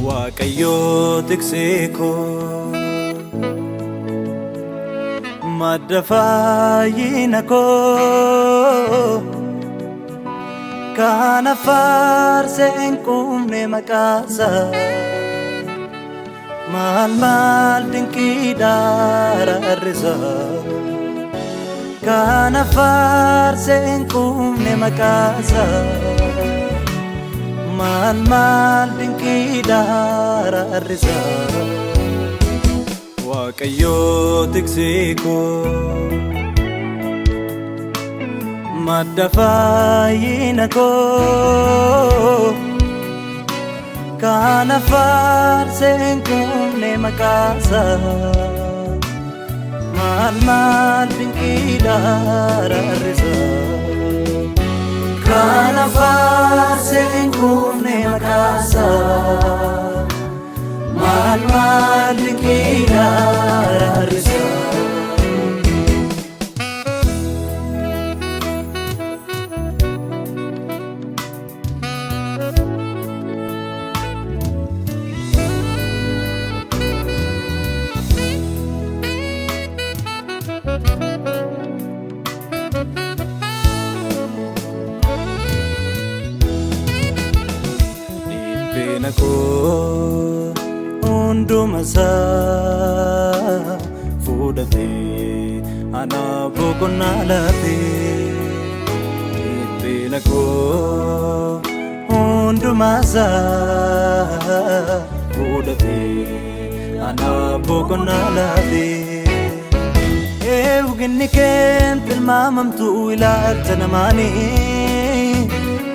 waaqayyo tiksiko madda fayyina ko kana faarsen qubne maqaasa mal dinki dararisa kana faarsen qubne maqaasa mal dinki dararisa waaqayyo tiksiko madda fayyina ko kana faarsen qubne maqaasa mal dinki dararisa kana faarsen qubne maqaasa mal dinki dararisa Nako unduma sa fudate ana bokona late nako unduma sa fudate ana bokona late ewginni ken tilmamam tu ila tanamani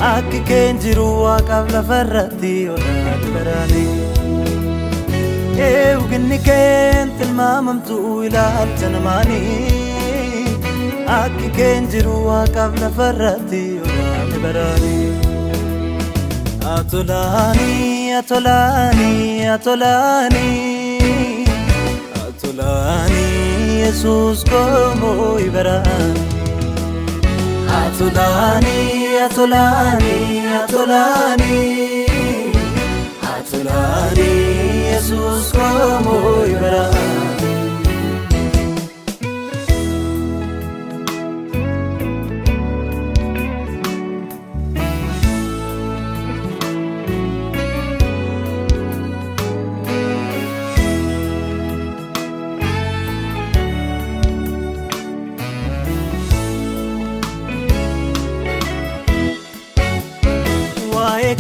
Akki kenjiru akabla farrati ona barani ewginni ken tilmamam tu ila tanamani Akki kenjiru akabla farrati ona barani atolani atolani atolani atolani Jesus como ibarani atolani atolani atolani atolani Jesus como ibarani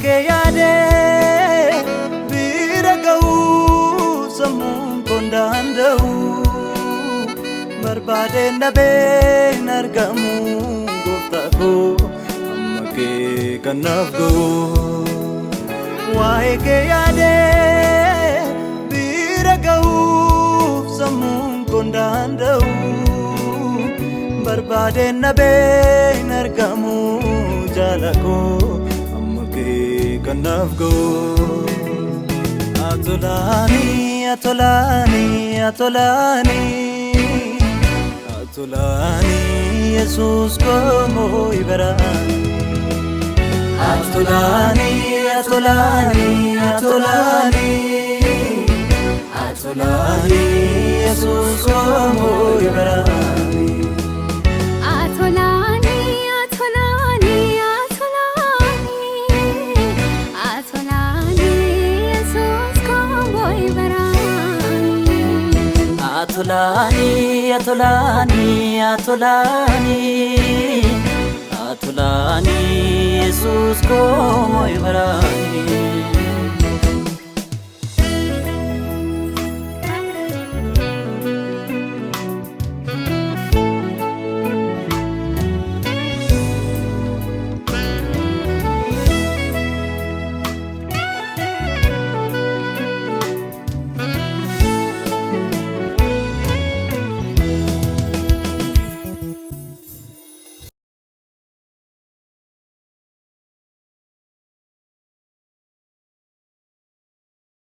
ke yade biragau samun kondandau barbade nabe nargamu goftako amma ke kanafgo wae ke yade biragau samun kondandau barbade nabe nargamu jalako kanafgo atolani atolani atolani atolani Jesus como ibarani atolani atolani atolani atolani Jesus como ibarani atolani atolani atolani atolani atolani atolani Jesus como ibarani